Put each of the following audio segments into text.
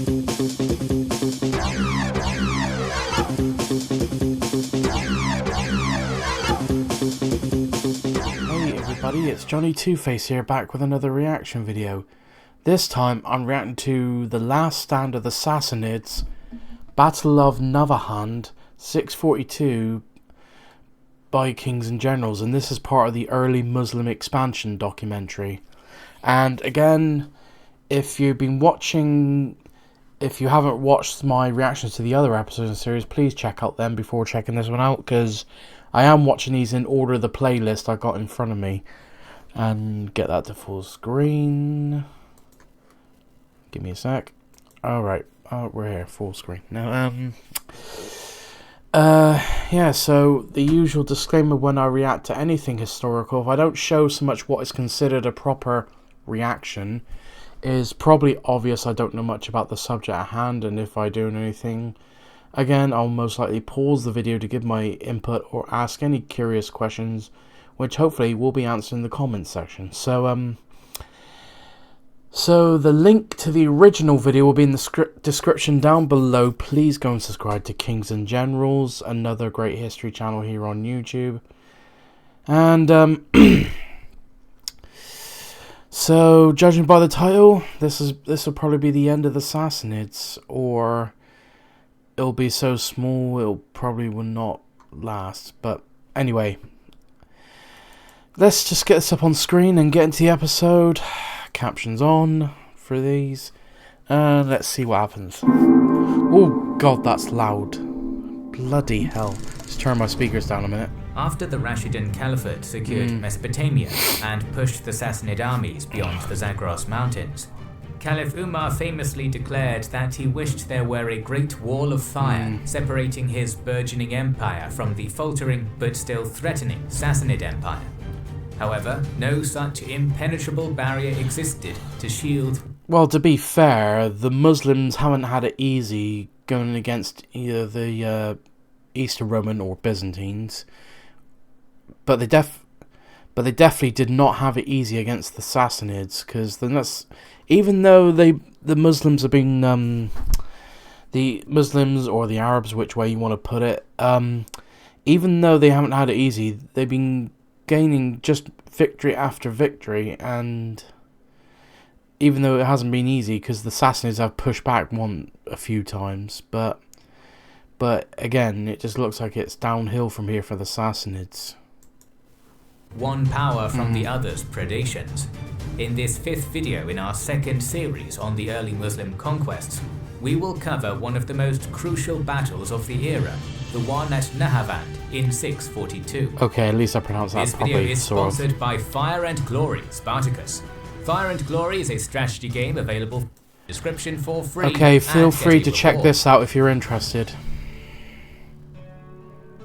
Hey everybody, it's Johnny Two-Face here, back with another reaction video. This time I'm reacting to The Last Stand of the Sassanids, Battle of Nahavand, 642 by Kings and Generals, and this is part of the early Muslim expansion documentary. And again, if you haven't watched my reactions to the other episodes of the series, please check out them before checking this one out, because I am watching these in order of the playlist I got in front of me. And get that to full screen. Give me a sec. Alright, we're here, full screen. Now, yeah, so the usual disclaimer when I react to anything historical, if I don't show so much what is considered a proper reaction, is probably obvious I don't know much about the subject at hand, and if I do know anything, again, I'll most likely pause the video to give my input or ask any curious questions, which hopefully will be answered in the comments section. So the link to the original video will be in the description down below. Please go and subscribe to Kings and Generals, another great history channel here on YouTube. And so judging by the title, this will probably be the end of the Sassanids, or it'll be so small it'll probably will not last. But anyway, let's just get this up on screen and get into the episode. Captions on for these, and let's see what happens. Oh god, that's loud. Bloody hell. Let's turn my speakers down a minute. After the Rashidun Caliphate secured Mesopotamia and pushed the Sassanid armies beyond the Zagros Mountains, Caliph Umar famously declared that he wished there were a great wall of fire separating his burgeoning empire from the faltering but still threatening Sassanid Empire. However, no such impenetrable barrier existed to shield. Well, to be fair, the Muslims haven't had it easy going against either the Eastern Roman or Byzantines, but they definitely did not have it easy against the Sassanids, because even though the Muslims have been the Muslims or the Arabs, which way you want to put it, even though they haven't had it easy, they've been gaining just victory after victory. And even though it hasn't been easy, because the Sassanids have pushed back a few times, but again, it just looks like it's downhill from here for the Sassanids. One power from the other's predations. In this 5th video in our 2nd series on the early Muslim conquests, we will cover one of the most crucial battles of the era, the one at Nahavand in 642. Okay, at least I pronounced that properly. This video is sponsored by Fire and Glory Spartacus. Fire and Glory is a strategy game available in the description for free. Okay, feel free to check this out if you're interested.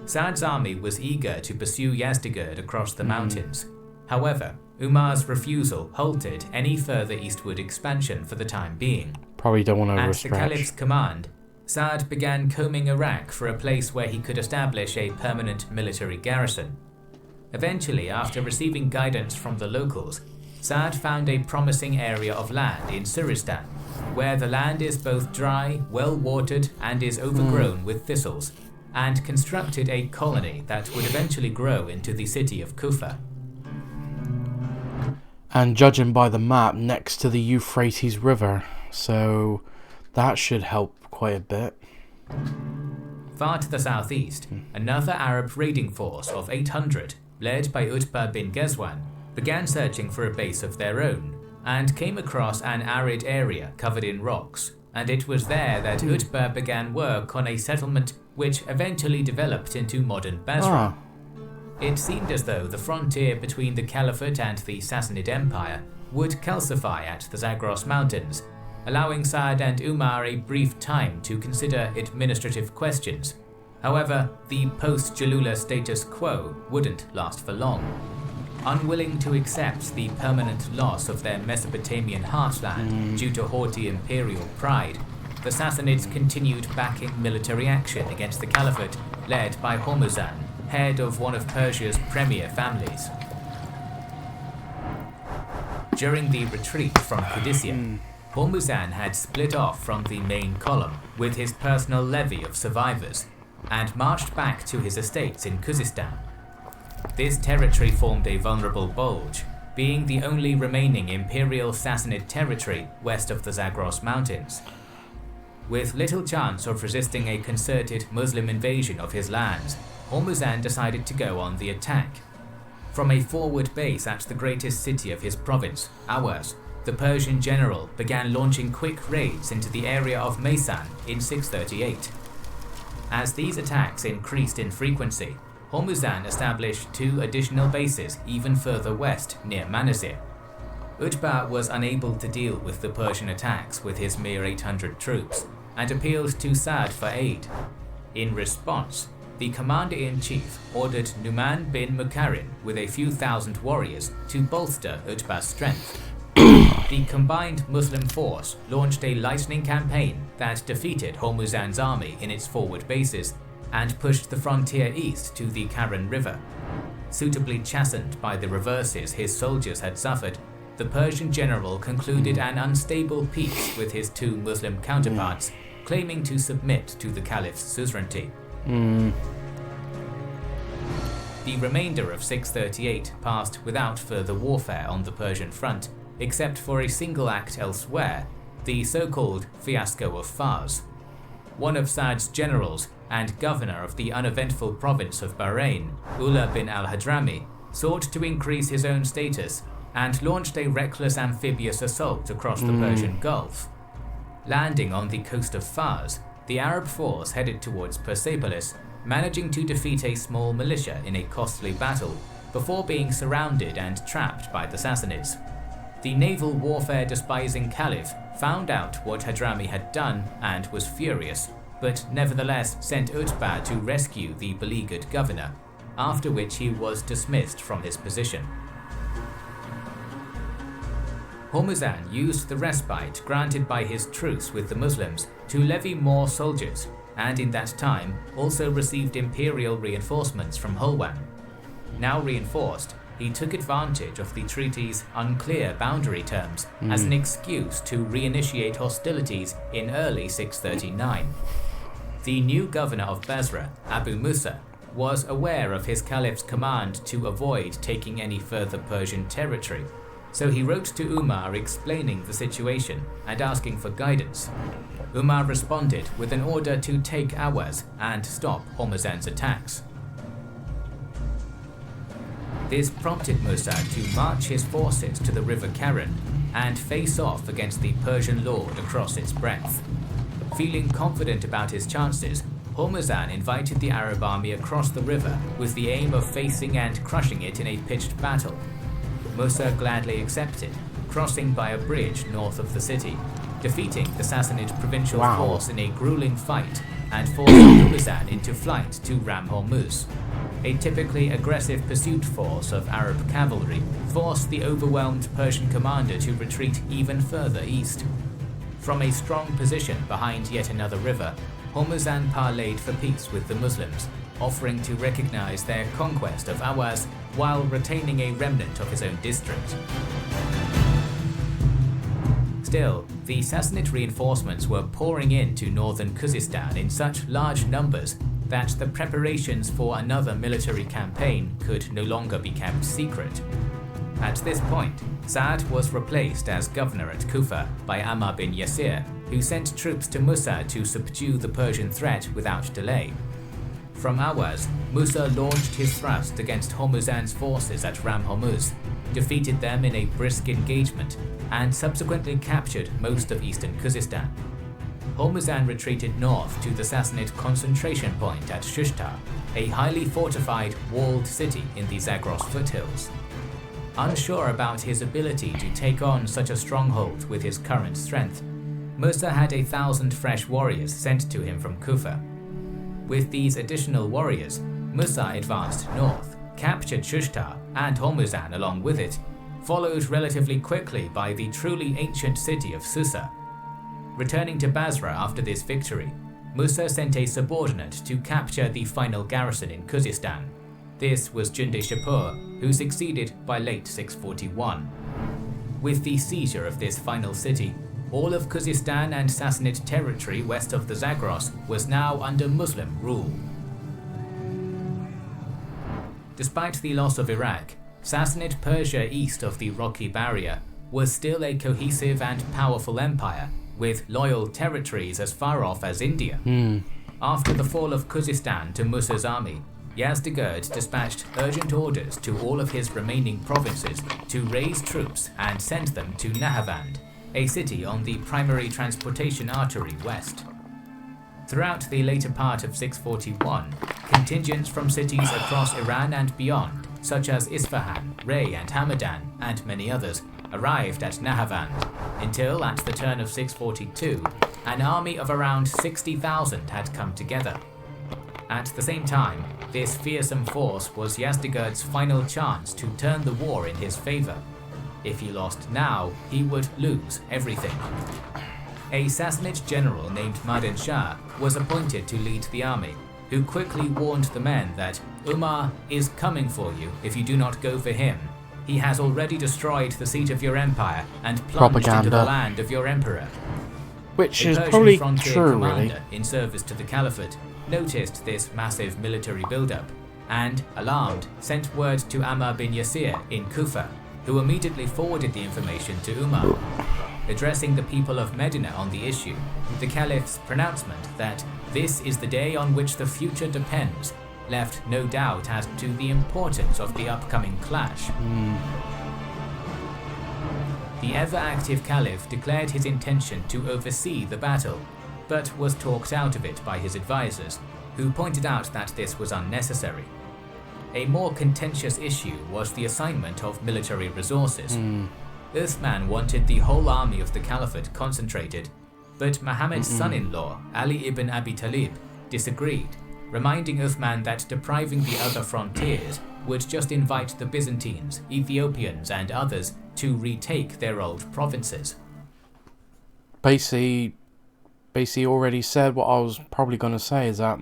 Saad's army was eager to pursue Yazdegerd across the mountains. However, Umar's refusal halted any further eastward expansion for the time being. Probably don't want to overstretch. At the Caliph's command, Saad began combing Iraq for a place where he could establish a permanent military garrison. Eventually, after receiving guidance from the locals, Saad found a promising area of land in Suristan, where the land is both dry, well-watered, and is overgrown with thistles, and constructed a colony that would eventually grow into the city of Kufa. And judging by the map, next to the Euphrates River, so that should help quite a bit. Far to the southeast, another Arab raiding force of 800, led by Utbah bin Ghazwan, began searching for a base of their own, and came across an arid area covered in rocks, and it was there that Utbah began work on a settlement which eventually developed into modern Basra. It seemed as though the frontier between the Caliphate and the Sassanid Empire would calcify at the Zagros Mountains, allowing Saad and Umar a brief time to consider administrative questions. However, the post-Jalula status quo wouldn't last for long. Unwilling to accept the permanent loss of their Mesopotamian heartland due to haughty imperial pride, the Sassanids continued backing military action against the Caliphate led by Hormuzan, head of one of Persia's premier families. During the retreat from Qadisiyah, Hormuzan had split off from the main column with his personal levy of survivors and marched back to his estates in Khuzestan. This territory formed a vulnerable bulge, being the only remaining imperial Sassanid territory west of the Zagros Mountains. With little chance of resisting a concerted Muslim invasion of his lands, Hormuzan decided to go on the attack. From a forward base at the greatest city of his province, Awas, the Persian general began launching quick raids into the area of Maysan in 638. As these attacks increased in frequency, Hormuzan established 2 additional bases even further west near Manazir. Utbah was unable to deal with the Persian attacks with his mere 800 troops and appealed to Sa'd for aid. In response, the commander-in-chief ordered Numan bin Mukarin with a few thousand warriors to bolster Utbah's strength. The combined Muslim force launched a lightning campaign that defeated Hormuzan's army in its forward bases and pushed the frontier east to the Karen River. Suitably chastened by the reverses his soldiers had suffered, the Persian general concluded an unstable peace with his 2 Muslim counterparts, claiming to submit to the caliph's suzerainty. The remainder of 638 passed without further warfare on the Persian front, except for a single act elsewhere, the so-called Fiasco of Fars. One of Sa'd's generals and governor of the uneventful province of Bahrain, Ullah bin al-Hadrami, sought to increase his own status and launched a reckless amphibious assault across the Persian Gulf. Landing on the coast of Fars, the Arab force headed towards Persepolis, managing to defeat a small militia in a costly battle before being surrounded and trapped by the Sassanids. The naval warfare despising caliph found out what Hadrami had done and was furious, but nevertheless sent Utbah to rescue the beleaguered governor, after which he was dismissed from his position. Hormuzan used the respite granted by his truce with the Muslims to levy more soldiers, and in that time also received imperial reinforcements from Hulwan. Now reinforced, he took advantage of the treaty's unclear boundary terms as an excuse to reinitiate hostilities in early 639. The new governor of Basra, Abu Musa, was aware of his caliph's command to avoid taking any further Persian territory, so he wrote to Umar explaining the situation and asking for guidance. Umar responded with an order to take Awaz and stop Hormuzan's attacks. This prompted Musa to march his forces to the river Karen and face off against the Persian lord across its breadth. Feeling confident about his chances, Hormuzan invited the Arab army across the river with the aim of facing and crushing it in a pitched battle. Musa gladly accepted, crossing by a bridge north of the city, defeating the Sassanid provincial force in a grueling fight and forcing Hormuzan into flight to Ram Hormuz. A typically aggressive pursuit force of Arab cavalry forced the overwhelmed Persian commander to retreat even further east. From a strong position behind yet another river, Hormuzan parleyed for peace with the Muslims, offering to recognize their conquest of Awaz while retaining a remnant of his own district. Still, the Sassanid reinforcements were pouring into northern Khuzestan in such large numbers that the preparations for another military campaign could no longer be kept secret. At this point, Sa'd was replaced as governor at Kufa by Ammar bin Yasir, who sent troops to Musa to subdue the Persian threat without delay. From Awaz, Musa launched his thrust against Hormuzan's forces at Ram Hormuz, defeated them in a brisk engagement, and subsequently captured most of eastern Khuzestan. Hormuzan retreated north to the Sassanid concentration point at Shushtar, a highly fortified, walled city in the Zagros foothills. Unsure about his ability to take on such a stronghold with his current strength, Musa had 1,000 fresh warriors sent to him from Kufa. With these additional warriors, Musa advanced north, captured Shushtar and Hormuzan along with it, followed relatively quickly by the truly ancient city of Susa. Returning to Basra after this victory, Musa sent a subordinate to capture the final garrison in Khuzestan. This was Junde Shapur, who succeeded by late 641. With the seizure of this final city, all of Khuzestan and Sassanid territory west of the Zagros was now under Muslim rule. Despite the loss of Iraq, Sassanid Persia east of the Rocky Barrier was still a cohesive and powerful empire, with loyal territories as far off as India. After the fall of Khuzestan to Musa's army, Yazdegerd dispatched urgent orders to all of his remaining provinces to raise troops and send them to Nahavand, a city on the primary transportation artery west. Throughout the later part of 641, contingents from cities across Iran and beyond, such as Isfahan, Ray and Hamadan, and many others, arrived at Nahavand, until at the turn of 642, an army of around 60,000 had come together. At the same time, this fearsome force was Yazdegerd's final chance to turn the war in his favour. If he lost now, he would lose everything. A Sassanid general named Madan Shah was appointed to lead the army, who quickly warned the men that Umar is coming for you if you do not go for him. He has already destroyed the seat of your empire and plunged into the land of your emperor. Which A is Persian probably frontier true, commander really. in service to the Caliphate noticed this massive military buildup and, alarmed, sent word to Ammar bin Yasir in Kufa, who immediately forwarded the information to Umar. Addressing the people of Medina on the issue, the Caliph's pronouncement that this is the day on which the future depends left no doubt as to the importance of the upcoming clash. The ever-active Caliph declared his intention to oversee the battle, but was talked out of it by his advisors, who pointed out that this was unnecessary. A more contentious issue was the assignment of military resources. Uthman wanted the whole army of the Caliphate concentrated, but Muhammad's son-in-law, Ali ibn Abi Talib, disagreed, reminding Uthman that depriving the other frontiers would just invite the Byzantines, Ethiopians and others to retake their old provinces. Basically already said what I was probably going to say, is that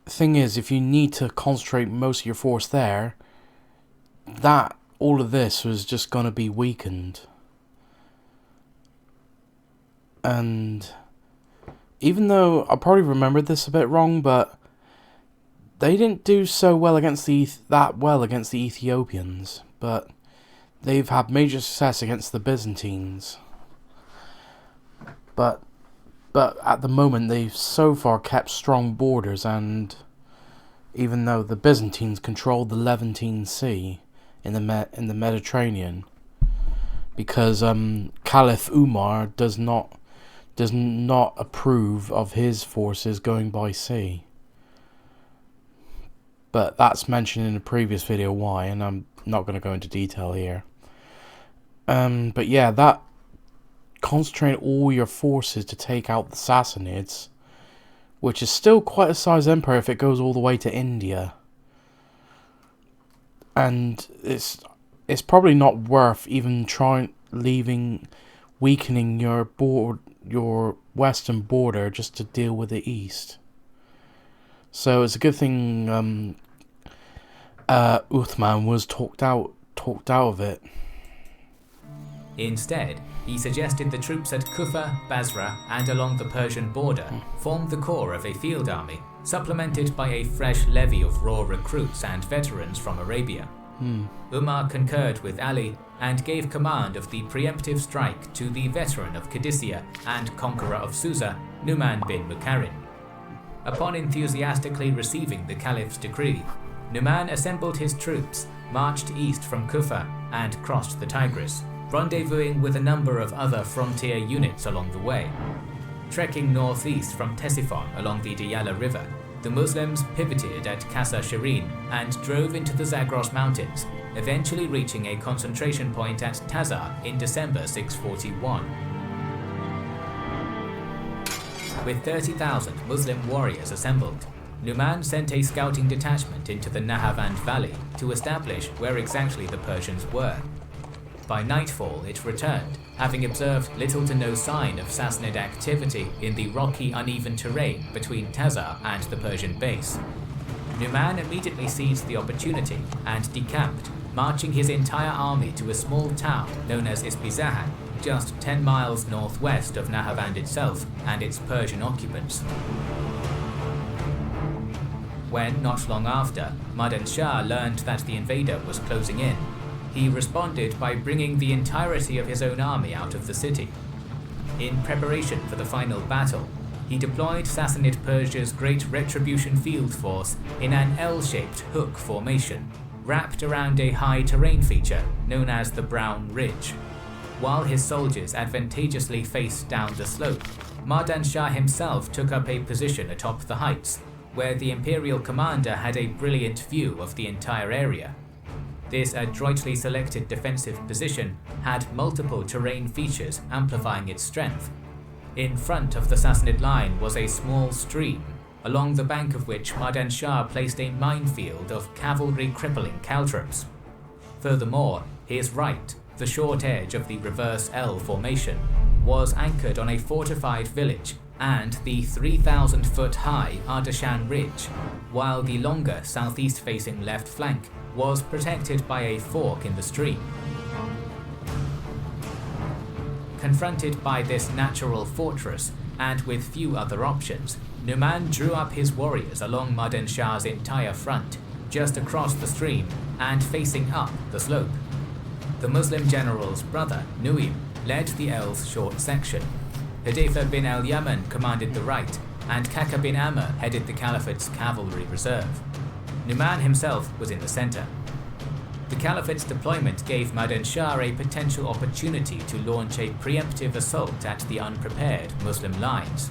thing is, if you need to concentrate most of your force there, that all of this was just going to be weakened. And even though I probably remembered this a bit wrong, but they didn't do so well against the Ethiopians, but they've had major success against the Byzantines. But at the moment they've so far kept strong borders, and even though the Byzantines controlled the Levantine Sea in the Mediterranean, because Caliph Umar does not approve of his forces going by sea. But that's mentioned in a previous video why, and I'm not going to go into detail here. But yeah, that concentrate all your forces to take out the Sassanids, which is still quite a size empire if it goes all the way to India. And it's probably not worth even weakening your western border just to deal with the east. So it's a good thing Uthman was talked out of it. Instead, he suggested the troops at Kufa, Basra, and along the Persian border form the core of a field army, supplemented by a fresh levy of raw recruits and veterans from Arabia. Umar concurred with Ali and gave command of the preemptive strike to the veteran of Qadisiyah and conqueror of Susa, Numan bin Muqarrin. Upon enthusiastically receiving the Caliph's decree, Numan assembled his troops, marched east from Kufa, and crossed the Tigris, rendezvousing with a number of other frontier units along the way. Trekking northeast from Ctesiphon along the Diyala River, the Muslims pivoted at Qasr Shirin and drove into the Zagros Mountains, eventually reaching a concentration point at Tazar in December 641. With 30,000 Muslim warriors assembled, Numan sent a scouting detachment into the Nahavand Valley to establish where exactly the Persians were. By nightfall it returned, having observed little to no sign of Sassanid activity in the rocky, uneven terrain between Tazar and the Persian base. Numan immediately seized the opportunity and decamped, marching his entire army to a small town known as Isbizahan, just 10 miles northwest of Nahavand itself and its Persian occupants. When, not long after, Madan Shah learned that the invader was closing in, he responded by bringing the entirety of his own army out of the city. In preparation for the final battle, he deployed Sassanid Persia's Great Retribution Field Force in an L-shaped hook formation, wrapped around a high terrain feature known as the Brown Ridge. While his soldiers advantageously faced down the slope, Madan Shah himself took up a position atop the heights, where the Imperial commander had a brilliant view of the entire area. This adroitly selected defensive position had multiple terrain features amplifying its strength. In front of the Sassanid line was a small stream, along the bank of which Madan Shah placed a minefield of cavalry crippling caltrops. Furthermore, his right, the short edge of the reverse L formation, was anchored on a fortified village and the 3,000-foot-high Ardashan Ridge, while the longer southeast-facing left flank was protected by a fork in the stream. Confronted by this natural fortress, and with few other options, Numan drew up his warriors along Madan Shah's entire front, just across the stream and facing up the slope. The Muslim general's brother, Nuaym, led the L's short section. Hudayfa bin al-Yaman commanded the right, and Kaka bin Amr headed the Caliphate's cavalry reserve. Numan himself was in the center. The Caliphate's deployment gave Madan Shah a potential opportunity to launch a preemptive assault at the unprepared Muslim lines.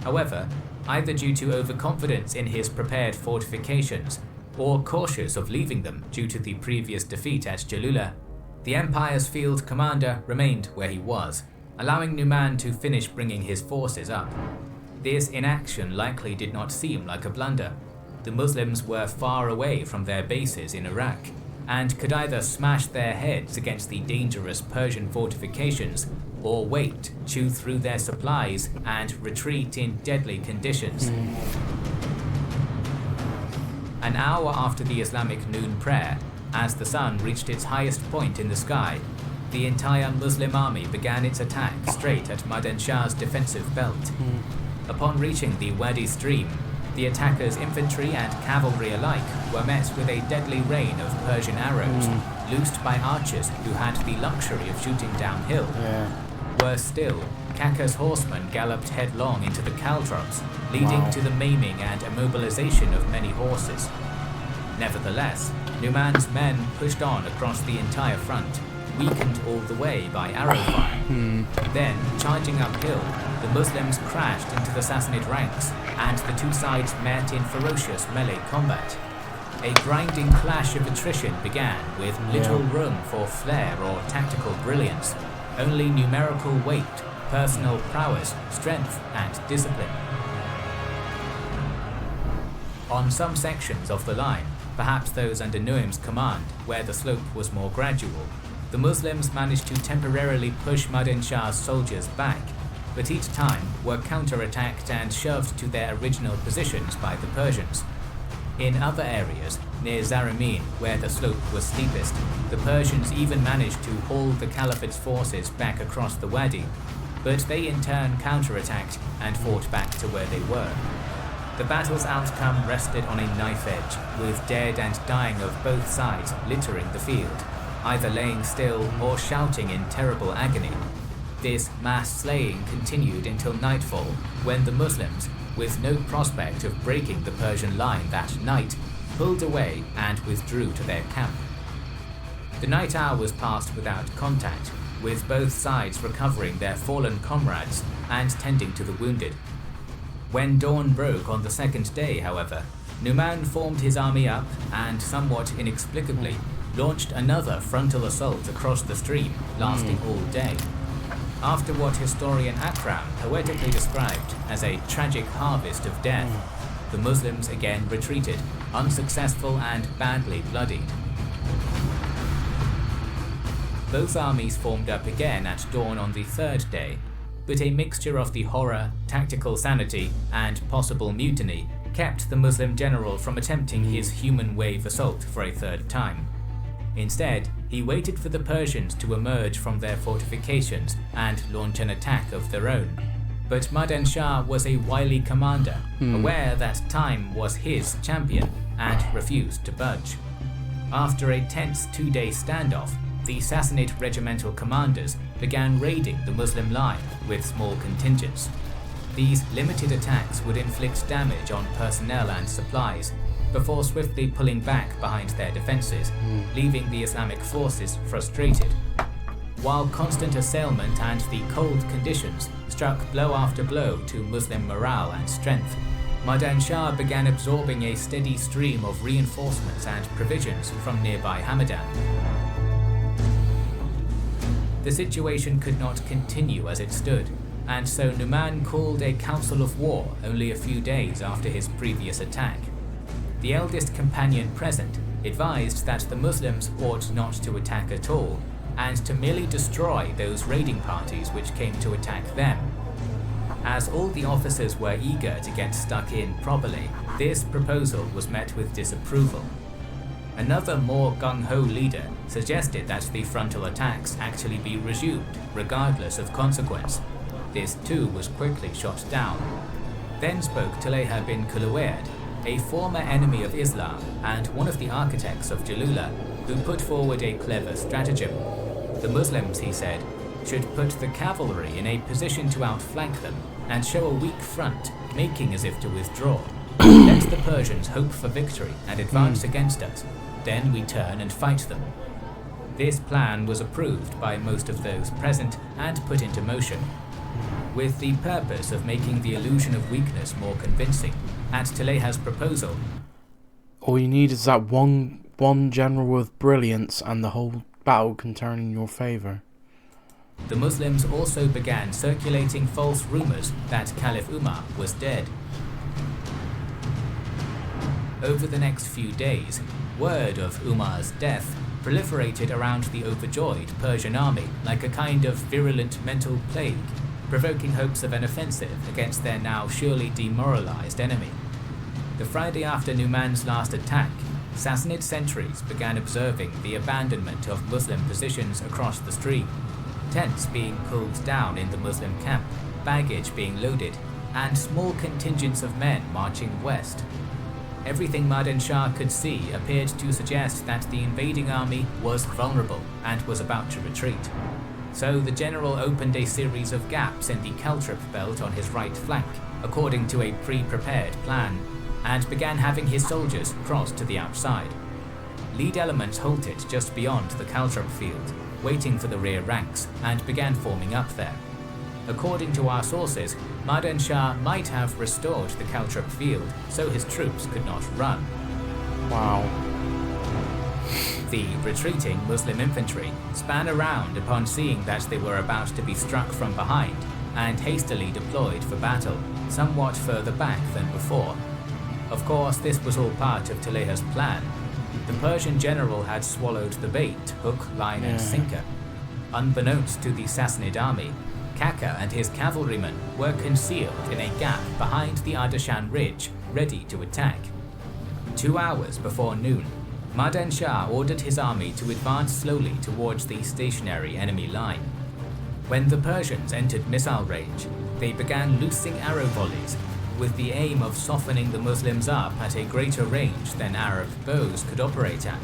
However, either due to overconfidence in his prepared fortifications, or cautious of leaving them due to the previous defeat at Jalula, the Empire's field commander remained where he was, allowing Numan to finish bringing his forces up. This inaction likely did not seem like a blunder. The Muslims were far away from their bases in Iraq, and could either smash their heads against the dangerous Persian fortifications, or wait, chew through their supplies, and retreat in deadly conditions. An hour after the Islamic noon prayer, as the sun reached its highest point in the sky, the entire Muslim army began its attack straight at Madan Shah's defensive belt. Upon reaching the Wadi stream, the attackers' infantry and cavalry alike were met with a deadly rain of Persian arrows, loosed by archers who had the luxury of shooting downhill. Worse still, Kaka's horsemen galloped headlong into the caltrops, leading to the maiming and immobilization of many horses. Nevertheless, Numan's men pushed on across the entire front, weakened all the way by arrow fire. Then, charging uphill, the Muslims crashed into the Sassanid ranks, and the two sides met in ferocious melee combat. A grinding clash of attrition began, with little room for flair or tactical brilliance, only numerical weight, personal prowess, strength, and discipline. On some sections of the line, perhaps those under Nuaym's command, where the slope was more gradual, the Muslims managed to temporarily push Madan Shah's soldiers back, but each time were counterattacked and shoved to their original positions by the Persians. In other areas, near Zaramin, where the slope was steepest, the Persians even managed to haul the Caliphate's forces back across the wadi, but they in turn counterattacked and fought back to where they were. The battle's outcome rested on a knife edge, with dead and dying of both sides littering the field, either laying still or shouting in terrible agony. This mass slaying continued until nightfall, when the Muslims, with no prospect of breaking the Persian line that night, pulled away and withdrew to their camp. The night hours passed without contact, with both sides recovering their fallen comrades and tending to the wounded. When dawn broke on the second day, however, Numan formed his army up and, somewhat inexplicably, launched another frontal assault across the stream, lasting all day. After what historian Akram poetically described as a tragic harvest of death, the Muslims again retreated, unsuccessful and badly bloodied. Both armies formed up again at dawn on the third day, but a mixture of the horror, tactical sanity, and possible mutiny kept the Muslim general from attempting his human wave assault for a third time. Instead, He waited for the Persians to emerge from their fortifications and launch an attack of their own. But Madan Shah was a wily commander, aware that time was his champion, and refused to budge. After a tense 2-day standoff, the Sassanid regimental commanders began raiding the Muslim line with small contingents. These limited attacks would inflict damage on personnel and supplies, before swiftly pulling back behind their defences, leaving the Islamic forces frustrated. While constant assailment and the cold conditions struck blow after blow to Muslim morale and strength, Madan Shah began absorbing a steady stream of reinforcements and provisions from nearby Hamadan. The situation could not continue as it stood, and so Numan called a council of war only a few days after his previous attack. The eldest companion present advised that the Muslims ought not to attack at all, and to merely destroy those raiding parties which came to attack them. As all the officers were eager to get stuck in properly, this proposal was met with disapproval. Another more gung-ho leader suggested that the frontal attacks actually be resumed, regardless of consequence. This too was quickly shot down. Then spoke Taleha bin Kuluwayd, a former enemy of Islam and one of the architects of Jalula, who put forward a clever stratagem. The Muslims, he said, should put the cavalry in a position to outflank them and show a weak front, making as if to withdraw. Let the Persians hope for victory and advance against us. Then we turn and fight them. This plan was approved by most of those present and put into motion, with the purpose of making the illusion of weakness more convincing. At Taleha's proposal, all you need is that one general with brilliance, and the whole battle can turn in your favour. The Muslims also began circulating false rumours that Caliph Umar was dead. Over the next few days, word of Umar's death proliferated around the overjoyed Persian army like a kind of virulent mental plague, provoking hopes of an offensive against their now surely demoralized enemy. The Friday after Numan's last attack, Sassanid sentries began observing the abandonment of Muslim positions across the stream, tents being pulled down in the Muslim camp, baggage being loaded, and small contingents of men marching west. Everything Madan Shah could see appeared to suggest that the invading army was vulnerable and was about to retreat. So the general opened a series of gaps in the Caltrip belt on his right flank, according to a pre-prepared plan, and began having his soldiers cross to the outside. Lead elements halted just beyond the Caltrip field, waiting for the rear ranks, and began forming up there. According to our sources, Madan Shah might have restored the Caltrip field so his troops could not run. Wow. The retreating Muslim infantry span around upon seeing that they were about to be struck from behind, and hastily deployed for battle, somewhat further back than before. Of course, this was all part of Taleha's plan. The Persian general had swallowed the bait, hook, line and sinker. Unbeknownst to the Sassanid army, Kaka and his cavalrymen were concealed in a gap behind the Ardashan ridge, ready to attack. 2 hours before noon, Madan Shah ordered his army to advance slowly towards the stationary enemy line. When the Persians entered missile range, they began loosing arrow volleys, with the aim of softening the Muslims up at a greater range than Arab bows could operate at.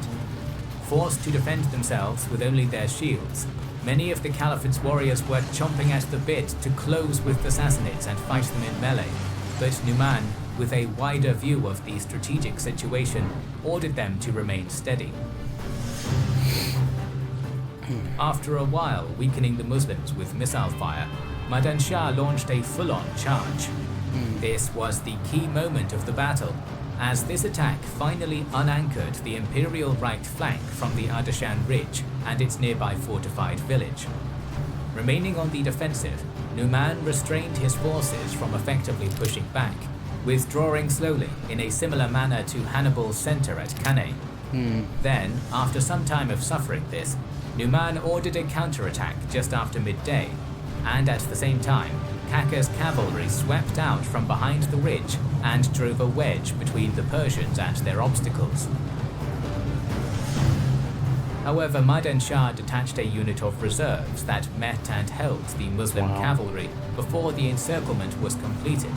Forced to defend themselves with only their shields, many of the Caliphate's warriors were chomping at the bit to close with the Sassanids and fight them in melee, but Numan, with a wider view of the strategic situation, ordered them to remain steady. After a while weakening the Muslims with missile fire, Madan Shah launched a full-on charge. This was the key moment of the battle, as this attack finally unanchored the Imperial right flank from the Ardashan ridge and its nearby fortified village. Remaining on the defensive, Numan restrained his forces from effectively pushing back, withdrawing slowly in a similar manner to Hannibal's center at Cannae. Then, after some time of suffering this, Numan ordered a counterattack just after midday, and at the same time, Kaka's cavalry swept out from behind the ridge and drove a wedge between the Persians and their obstacles. However, Madan Shah detached a unit of reserves that met and held the Muslim cavalry before the encirclement was completed.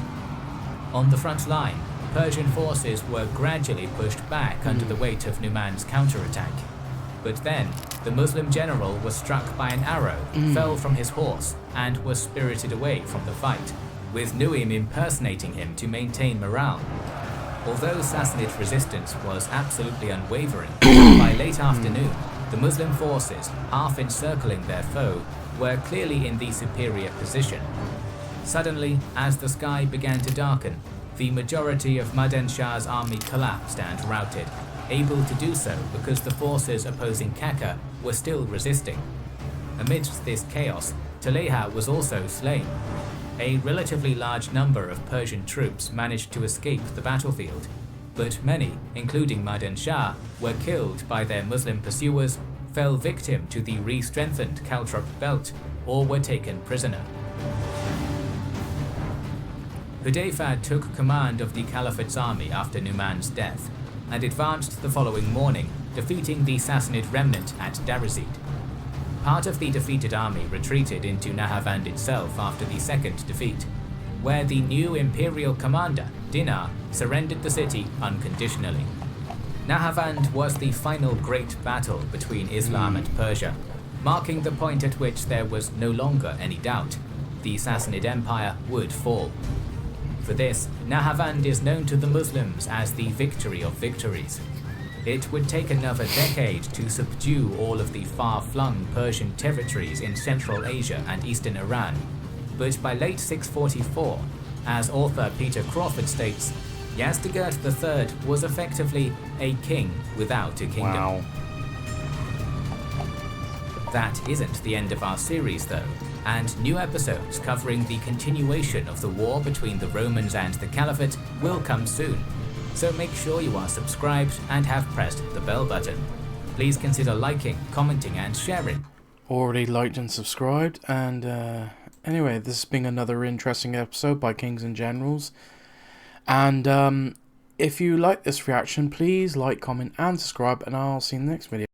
On the front line, Persian forces were gradually pushed back under the weight of Numan's counterattack. But then, the Muslim general was struck by an arrow, fell from his horse, and was spirited away from the fight, with Nuaym impersonating him to maintain morale. Although Sassanid resistance was absolutely unwavering, by late afternoon, the Muslim forces, half encircling their foe, were clearly in the superior position. Suddenly, as the sky began to darken, the majority of Madan Shah's army collapsed and routed, able to do so because the forces opposing Kaka were still resisting. Amidst this chaos, Taleha was also slain. A relatively large number of Persian troops managed to escape the battlefield, but many, including Madan Shah, were killed by their Muslim pursuers, fell victim to the re-strengthened Caltrop belt, or were taken prisoner. Hudayfa took command of the Caliphate's army after Numan's death, and advanced the following morning, defeating the Sassanid remnant at Darazid. Part of the defeated army retreated into Nahavand itself after the second defeat, where the new imperial commander, Dinar, surrendered the city unconditionally. Nahavand was the final great battle between Islam and Persia, marking the point at which there was no longer any doubt the Sassanid Empire would fall. For this, Nahavand is known to the Muslims as the victory of victories. It would take another decade to subdue all of the far-flung Persian territories in Central Asia and Eastern Iran, but by late 644, as author Peter Crawford states, Yazdegerd III was effectively a king without a kingdom. Wow. That isn't the end of our series though, and new episodes covering the continuation of the war between the Romans and the Caliphate will come soon. So make sure you are subscribed and have pressed the bell button. Please consider liking, commenting and sharing. Already liked and subscribed, and anyway, this has been another interesting episode by Kings and Generals. And if you like this reaction, please like, comment and subscribe, and I'll see you in the next video.